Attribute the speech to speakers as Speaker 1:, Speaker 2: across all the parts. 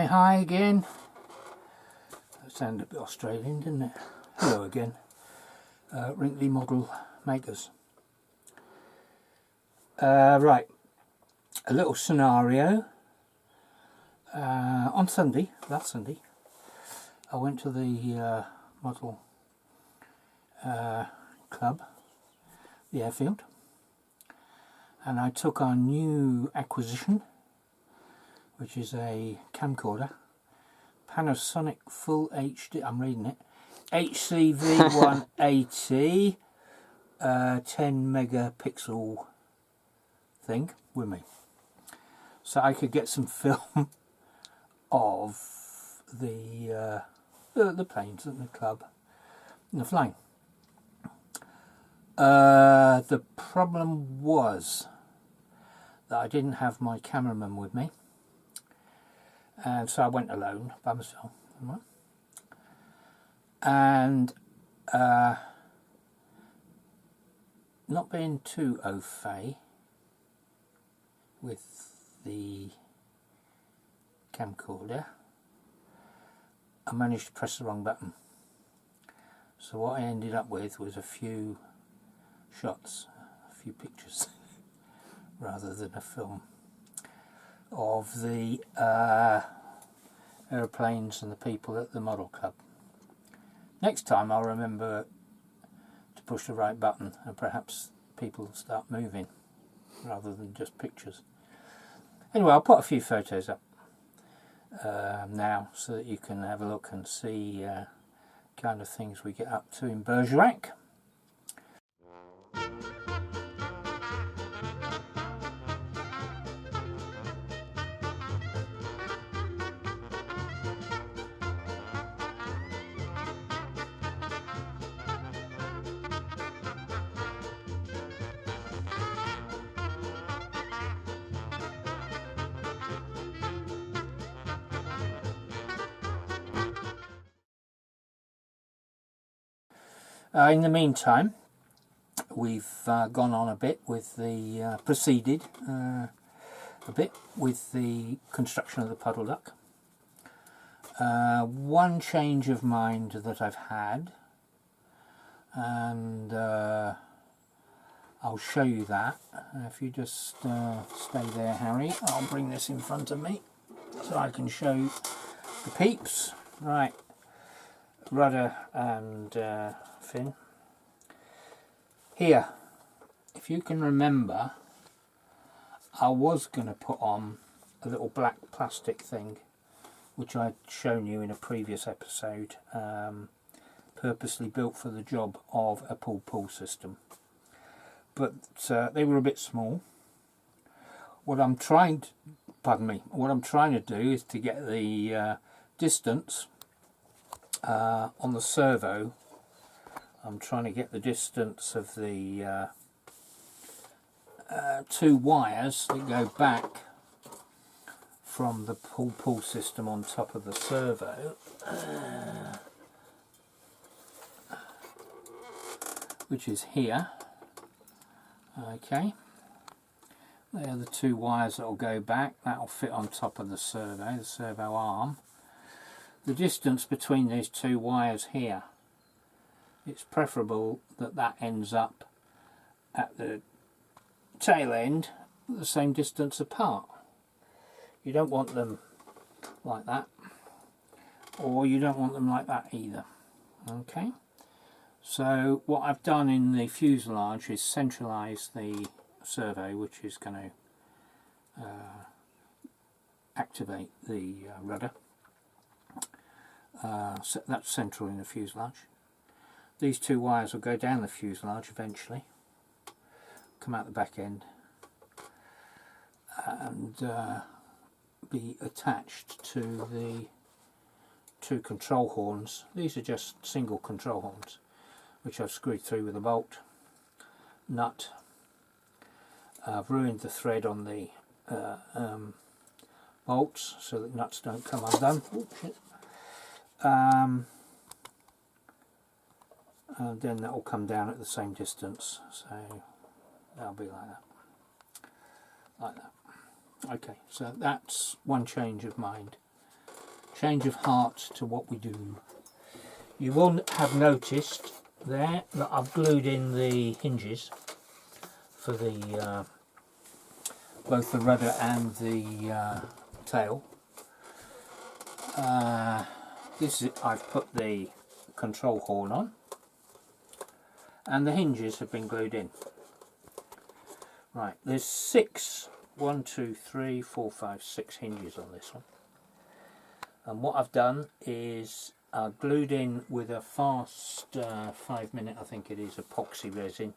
Speaker 1: hi again. That sounded a bit Australian, didn't it? Hello again. Wrinkly model makers. Right, a little scenario. On Sunday, last Sunday, I went to the model club, the airfield, and I took our new acquisition, which is a camcorder, Panasonic Full HD, I'm reading it, HCV 180, 10 megapixel thing with me. So I could get some film of the planes and the club and the flying. The problem was that I didn't have my cameraman with me, and so I went alone by myself. And not being too au fait with the camcorder, I managed to press the wrong button. So what I ended up with was a few shots, a few pictures, rather than a film of the aeroplanes and the people at the model club. Next time I'll remember to push the right button and perhaps people will start moving rather than just pictures. Anyway, I'll put a few photos up now so that you can have a look and see kind of things we get up to in Bergerac. In the meantime, we've gone on a bit with the proceeded a bit with the construction of the Puddleduck. One change of mind that I've had, and I'll show you that. If you just stay there, Harry, I'll bring this in front of me so I can show you the peeps. Right, rudder and fin. Here, if you can remember, I was going to put on a little black plastic thing which I'd shown you in a previous episode, purposely built for the job of a pull system, but they were a bit small. What I'm trying to do is to get the distance on the servo. I'm trying to get the distance of the two wires that go back from the pull system on top of the servo, which is here. Okay, they are the two wires that will go back. That will fit on top of the servo arm. The distance between these two wires here, it's preferable that that ends up at the tail end the same distance apart. You don't want them like that, or you don't want them like that either. Okay, so what I've done in the fuselage is centralise the servo, which is going to activate the rudder. So that's central in the fuselage. These two wires will go down the fuselage eventually, come out the back end, and be attached to the two control horns. These are just single control horns, which I've screwed through with a bolt nut. I've ruined the thread on the bolts so that nuts don't come undone. Oops, shit. And then that will come down at the same distance, so that'll be like that. Okay, so that's one change of mind. change of heart to what we do. You will have noticed there that I've glued in the hinges for the both the rudder and the tail. I've put the control horn on, and the hinges have been glued in. Right, there's 6 hinges on this one. And what I've done is I've glued in with a fast 5-minute, I think it is, epoxy resin,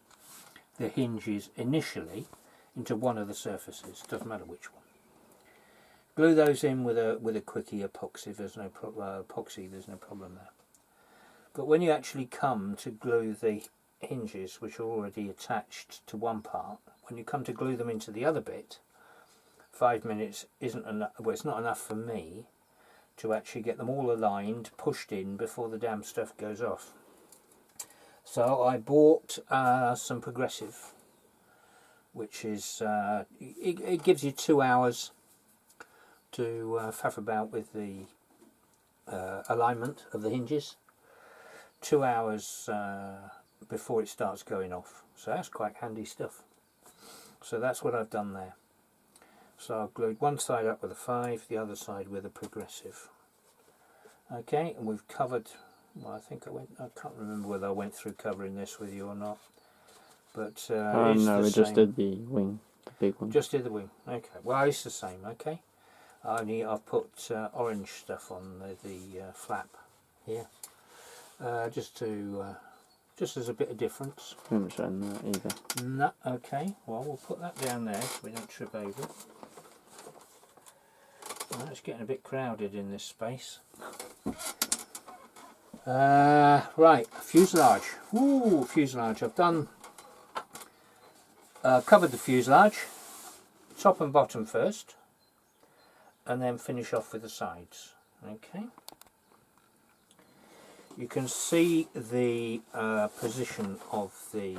Speaker 1: the hinges initially into one of the surfaces, doesn't matter which one. Glue those in with a quickie epoxy. There's no problem there. But when you actually come to glue the hinges, which are already attached to one part, when you come to glue them into the other bit, 5 minutes isn't enough. Well, it's not enough for me to actually get them all aligned, pushed in before the damn stuff goes off. So I bought some progressive, which is it gives you 2 hours to faff about with the alignment of the hinges. 2 hours before it starts going off, so that's quite handy stuff. So that's what I've done there. So I've glued one side up with a 5, the other side with a progressive. Okay, and we've covered, well, I can't remember whether I went through covering this with you or not, but
Speaker 2: no, we just did the wing, the big one.
Speaker 1: Just did the wing. Okay, well, it's the same. Okay, only I've put orange stuff on the flap here, just as a bit of difference.
Speaker 2: We haven't shown that either.
Speaker 1: No, okay, well, we'll put that down there so we don't trip over it. Well, it's getting a bit crowded in this space. Right, fuselage. Ooh, fuselage. I've done covered the fuselage, top and bottom first, and then finish off with the sides. Okay. You can see the position of the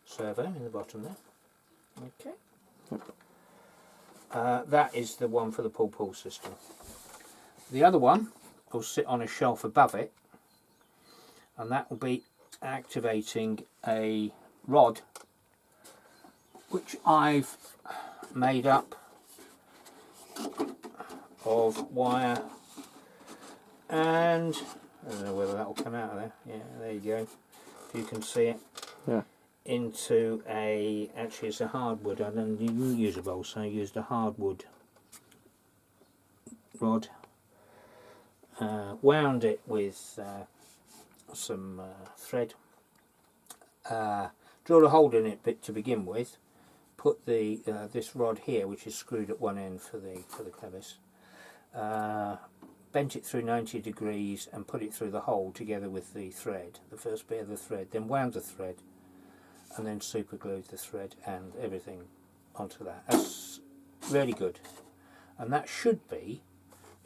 Speaker 1: servo in the bottom there. Okay. That is the one for the pull-pull system. The other one will sit on a shelf above it, and that will be activating a rod which I've made up of wire, and I don't know whether that will come out of there. Yeah, there you go. If you can see it.
Speaker 2: Yeah.
Speaker 1: Into actually it's a hardwood. I didn't use a bowl, so I used a hardwood rod. Wound it with some thread. Drilled a hole in it to begin with. Put the this rod here, which is screwed at one end for the clevis. Bent it through 90 degrees and put it through the hole together with the thread, the first bit of the thread. Then wound the thread, and then super glued the thread and everything onto that. That's really good, and that should be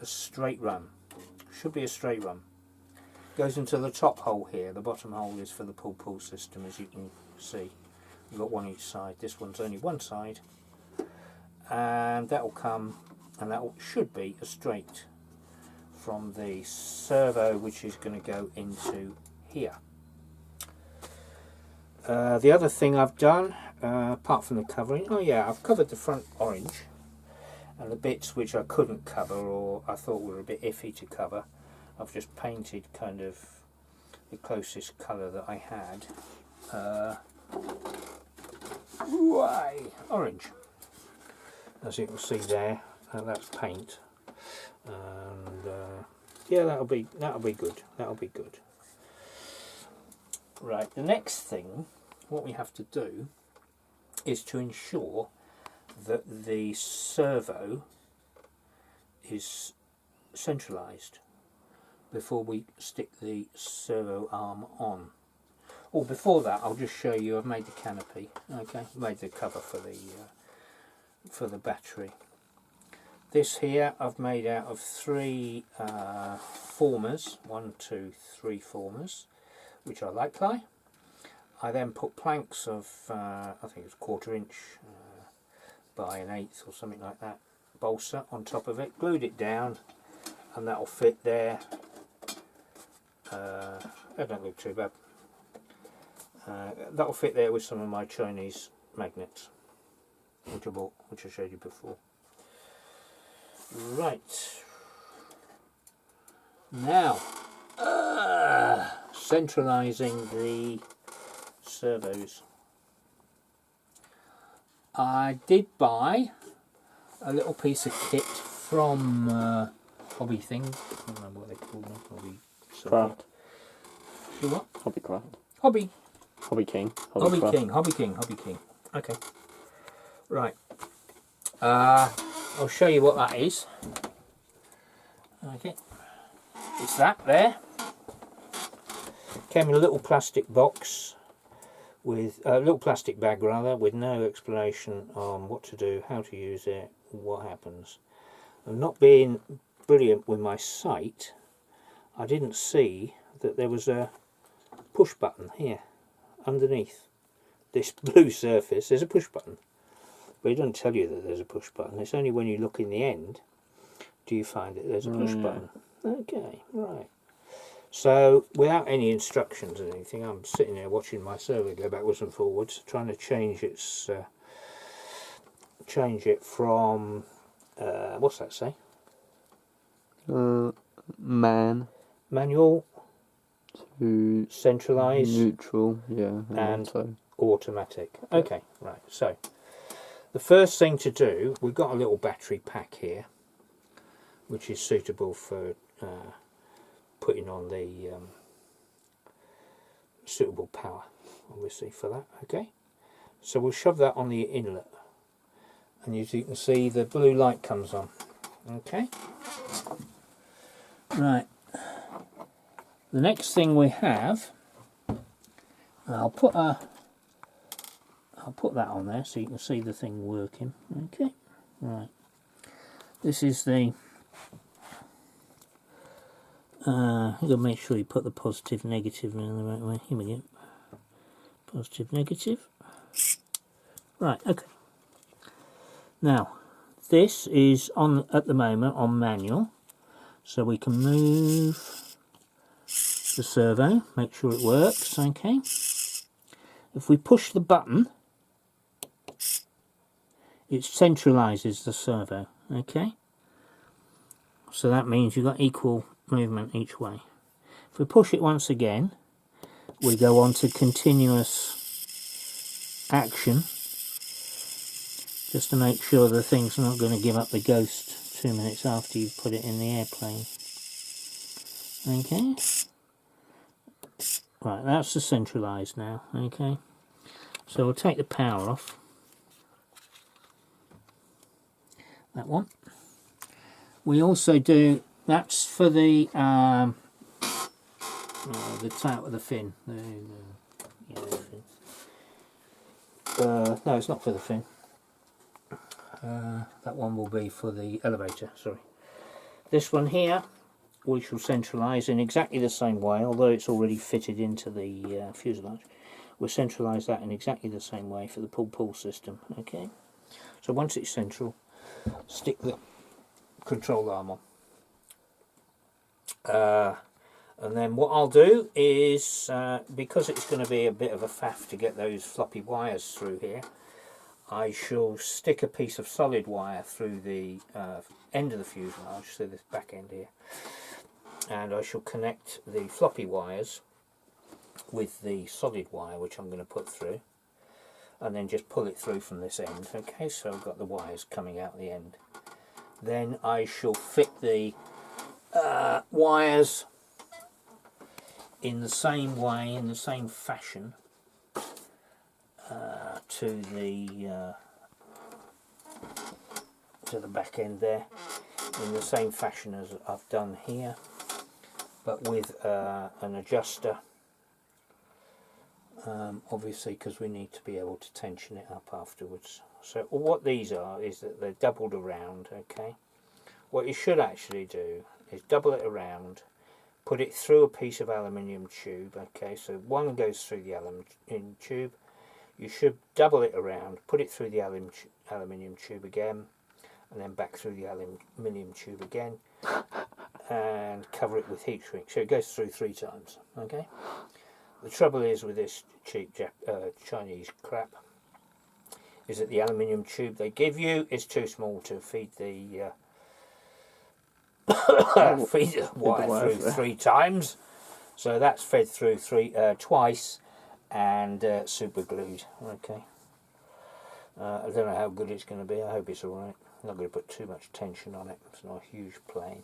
Speaker 1: a straight run. Should be a straight run. Goes into the top hole here. The bottom hole is for the pull-pull system, as you can see. We've got one each side. This one's only one side, and that will come, and that should be a straight from the servo, which is going to go into here. The other thing I've done, apart from the covering, oh yeah, I've covered the front orange, and the bits which I couldn't cover or I thought were a bit iffy to cover, I've just painted kind of the closest colour that I had. Orange. As you can see there, that's paint, and yeah, that'll be good. That'll be good. Right, the next thing, what we have to do is to ensure that the servo is centralised before we stick the servo arm on. Oh, before that, I'll just show you. I've made the canopy. Okay, made the cover for the battery. This here I've made out of 3 formers, 1, 2, 3 formers, which I like ply. I then put planks of I think it was 1/4 inch by 1/8 or something like that balsa on top of it, glued it down, and that'll fit there. That don't look too bad. That'll fit there with some of my Chinese magnets, which I bought, which I showed you before. Right. Now, centralising the servos. I did buy a little piece of kit from Hobby Thing. I don't remember what they call them. Hobby
Speaker 2: Craft.
Speaker 1: You what?
Speaker 2: Hobby Craft.
Speaker 1: Hobby.
Speaker 2: Hobby King.
Speaker 1: Hobby
Speaker 2: Craft.
Speaker 1: King. Hobby King. Hobby King. Okay. Right. I'll show you what that is. Okay. It's that there. Came in a little plastic box with a little plastic bag rather, with no explanation on what to do, how to use it, what happens. And not being brilliant with my sight, I didn't see that there was a push button here underneath this blue surface. There's a push button, but it doesn't tell you that there's a push button. It's only when you look in the end do you find that there's a push button. Okay, right. So without any instructions or anything, I'm sitting there watching my servo go backwards and forwards, trying to change its change it from what's that say? Manual
Speaker 2: to
Speaker 1: centralised,
Speaker 2: neutral, yeah,
Speaker 1: and
Speaker 2: so
Speaker 1: automatic. Okay, right. So the first thing to do, we've got a little battery pack here, which is suitable for putting on the suitable power, obviously, for that. Okay, so we'll shove that on the inlet, and as you can see, the blue light comes on. Okay, right. The next thing we have, I'll put that on there so you can see the thing working. Okay, right. This is the. You've got to make sure you put the positive, negative in the right way. Here we go. Positive, negative. Right. Okay. Now, this is on at the moment on manual, so we can move the servo, make sure it works. Okay. If we push the button, it centralises the servo. Okay. So that means you've got equal movement each way. If we push it once again, we go on to continuous action, just to make sure the thing's not going to give up the ghost 2 minutes after you've put it in the airplane. Okay. Right, that's the centralised now. Okay. So we'll take the power off. That one. We also do, that's for the tail of the fin. The fin. No, it's not for the fin. That one will be for the elevator, sorry. This one here, we shall centralise in exactly the same way, although it's already fitted into the fuselage. We'll centralise that in exactly the same way for the pull-pull system. Okay. So once it's central, stick the control arm on. And then what I'll do is, because it's going to be a bit of a faff to get those floppy wires through here, I shall stick a piece of solid wire through the end of the fuselage, so this back end here, and I shall connect the floppy wires with the solid wire, which I'm going to put through, and then just pull it through from this end. Okay, so I've got the wires coming out the end. Then I shall fit the wires in the same way, in the same fashion, to the back end there, in the same fashion as I've done here, but with an adjuster, obviously, because we need to be able to tension it up afterwards. So what these are is that they're doubled around. Okay, what you should actually do is double it around, put it through a piece of aluminium tube. Okay, so one goes through the aluminium tube. You should double it around, put it through the aluminium tube again, and then back through the aluminium tube again, and cover it with heat shrink. So it goes through 3 times. Okay. The trouble is with this cheap Chinese crap is that the aluminium tube they give you is too small to feed the feed the wire through 3 times. So that's fed through twice and super glued. Okay. I don't know how good it's going to be. I hope it's alright. I'm not going to put too much tension on it. It's not a huge plane.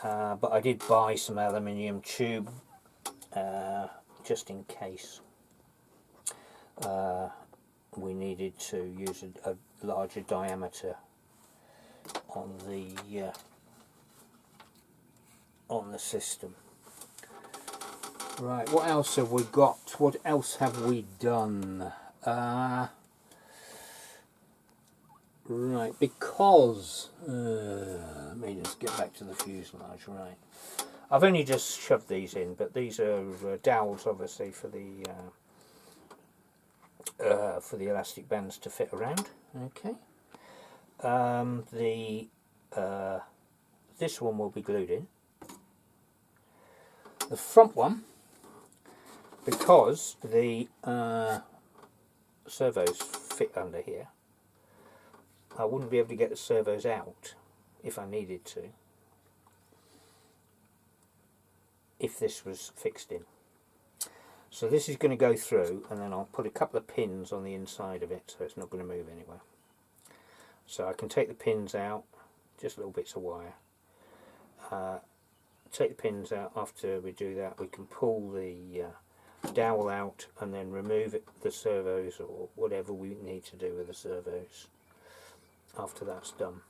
Speaker 1: But I did buy some aluminium tube just in case we needed to use a larger diameter on the system. Right, what else have we got? What else have we done? Right, because let me just get back to the fuselage. Right, I've only just shoved these in, but these are dowels, obviously, for the elastic bands to fit around. Okay. This one will be glued in. The front one, because the servos fit under here, I wouldn't be able to get the servos out if I needed to, if this was fixed in. So this is going to go through, and then I'll put a couple of pins on the inside of it so it's not going to move anywhere. So I can take the pins out, just little bits of wire. Take the pins out. After we do that, we can pull the dowel out and then remove the servos or whatever we need to do with the servos after that's done.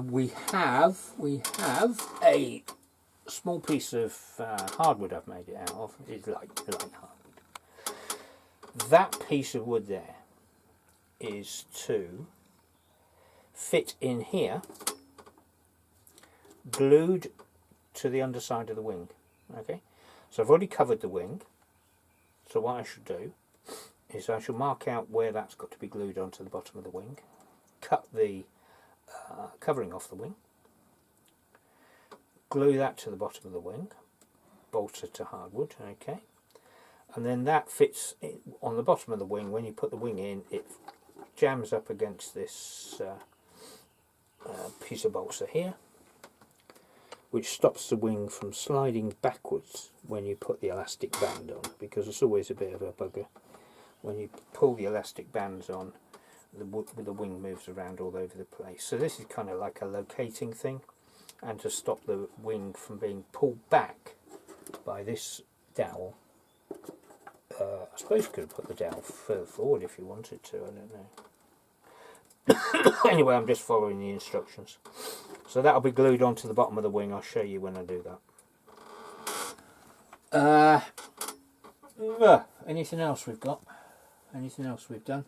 Speaker 1: We have a small piece of hardwood I've made it out of. It's like hardwood. That piece of wood there is to fit in here, glued to the underside of the wing. Okay, so I've already covered the wing, so what I should do is I shall mark out where that's got to be glued onto the bottom of the wing, cut the covering off the wing, glue that to the bottom of the wing, bolt it to hardwood. Okay, and then that fits on the bottom of the wing. When you put the wing in, it jams up against this piece of balsa here, which stops the wing from sliding backwards when you put the elastic band on, because it's always a bit of a bugger. When you pull the elastic bands on, the wing moves around all over the place. So this is kind of like a locating thing, and to stop the wing from being pulled back by this dowel. I suppose you could have put the dowel further forward if you wanted to, I don't know. Anyway, I'm just following the instructions. So that'll be glued onto the bottom of the wing. I'll show you when I do that. Anything else we've got? Anything else we've done?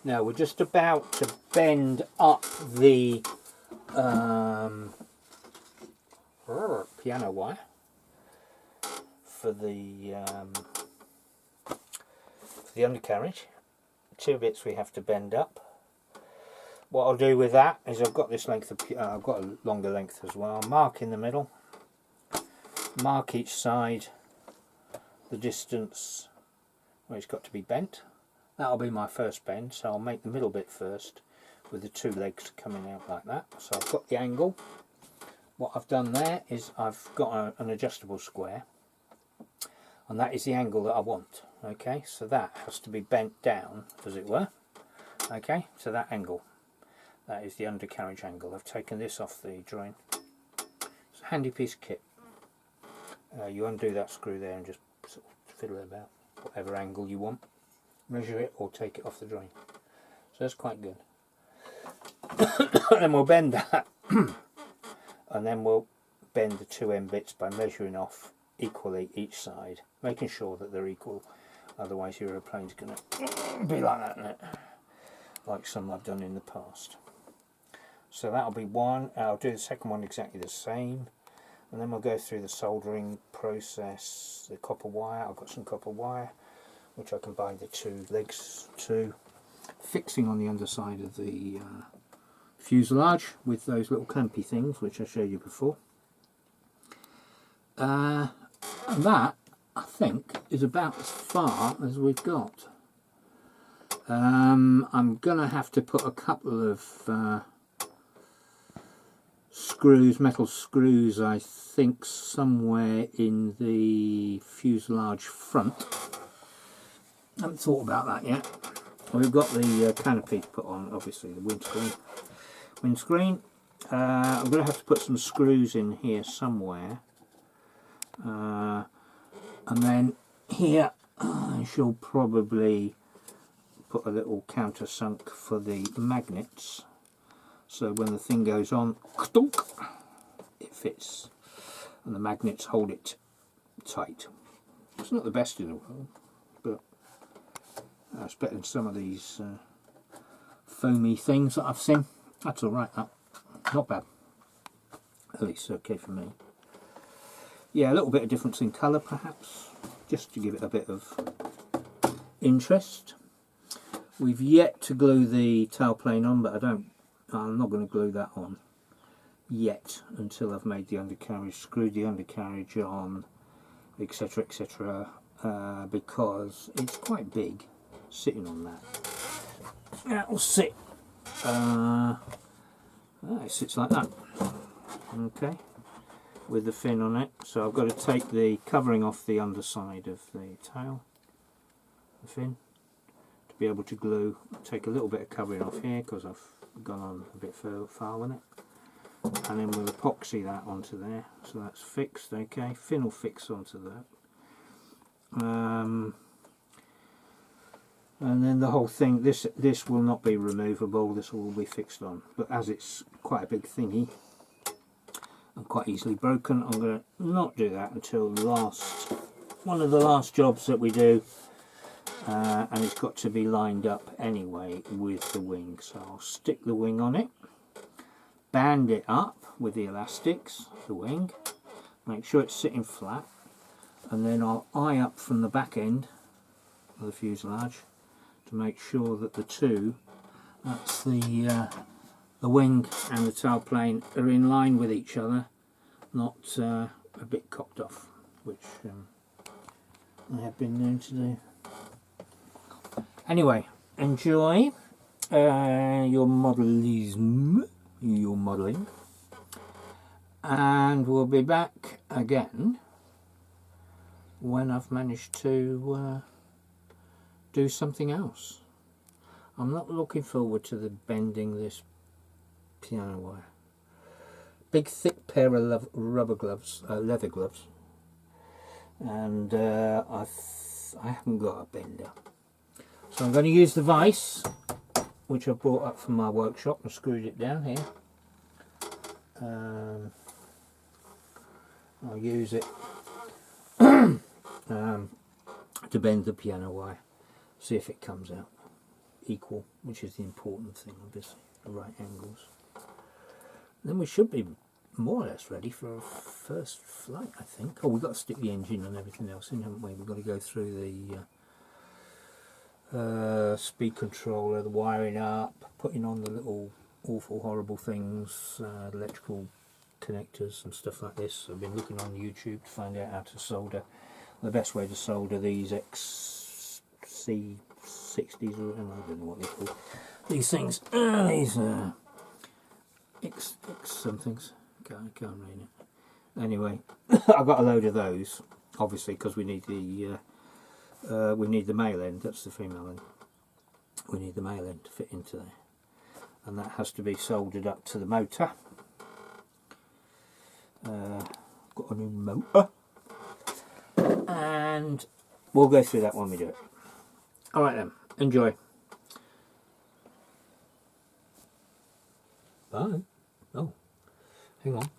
Speaker 1: No, we're just about to bend up the piano wire for the undercarriage. 2 bits we have to bend up. What I'll do with that is I've got this length of I've got a longer length as well. Mark in the middle, mark each side the distance where it's got to be bent. That'll be my first bend, so I'll make the middle bit first with the 2 legs coming out like that. So I've got the angle. What I've done there is I've got an adjustable square, and that is the angle that I want. Okay, so that has to be bent down, as it were. Okay, so that angle, that is the undercarriage angle. I've taken this off the drawing. It's a handy piece of kit. You undo that screw there and just sort of fiddle it about, whatever angle you want. Measure it or take it off the drawing. So that's quite good. Then we'll bend that, and then we'll bend the 2 end bits by measuring off equally each side, making sure that they're equal. Otherwise your aeroplane's going to be like that, isn't it? Like some I've done in the past. So that'll be one. I'll do the second one exactly the same, and then we'll go through the soldering process, the copper wire. I've got some copper wire which I can bind the 2 legs to, fixing on the underside of the fuselage with those little clampy things which I showed you before. And that, I think, is about as far as we've got. I'm going to have to put a couple of screws, metal screws, I think, somewhere in the fuselage front. I haven't thought about that yet. We've got the canopy to put on, obviously, the windscreen. I'm going to have to put some screws in here somewhere. And then here I shall probably put a little countersunk for the magnets, so when the thing goes on, it fits and the magnets hold it tight. It's not the best in the world, but it's better than some of these foamy things that I've seen. That's alright, that. Not bad. At least okay for me. Yeah, a little bit of difference in colour perhaps, just to give it a bit of interest. We've yet to glue the tailplane on, but I'm not going to glue that on yet until I've made the undercarriage, screwed the undercarriage on, etc, etc, because it's quite big sitting on that. That will sit, it sits like that, okay, with the fin on it. So I've got to take the covering off the underside of the tail, the fin, to be able to glue. Take a little bit of covering off here because I've gone on a bit far with it, and then we'll epoxy that onto there, so that's fixed. Okay, fin will fix onto that, and then the whole thing, this will not be removable, this will be fixed on, but as it's quite a big thingy and quite easily broken, I'm going to not do that until one of the last jobs that we do, and it's got to be lined up anyway with the wing. So I'll stick the wing on it, band it up with the elastics, the wing, make sure it's sitting flat, and then I'll eye up from the back end of the fuselage to make sure that the two, that's the wing and the tailplane, are in line with each other, not a bit cocked off, which I have been known to do. Anyway, enjoy your modelling, and we'll be back again when I've managed to do something else. I'm not looking forward to the bending this piano wire. Big thick pair of rubber gloves, leather gloves, and I haven't got a bender. So I'm going to use the vise, which I brought up from my workshop and screwed it down here. I'll use it to bend the piano wire, see if it comes out equal, which is the important thing, obviously, the right angles. Then we should be more or less ready for a first flight, I think. Oh, we've got to stick the engine and everything else in, haven't we? We've got to go through the speed controller, the wiring up, putting on the little awful horrible things, electrical connectors and stuff like this. I've been looking on YouTube to find out how to solder, the best way to solder these XC60s, or I don't know what they're called, these things, these X somethings, can't read it. Anyway, I've got a load of those, obviously, because we need the male end. That's the female end. We need the male end to fit into there, and that has to be soldered up to the motor. Got a new motor, and we'll go through that when we do it. Alright then, enjoy. Bye. Oh, hang on.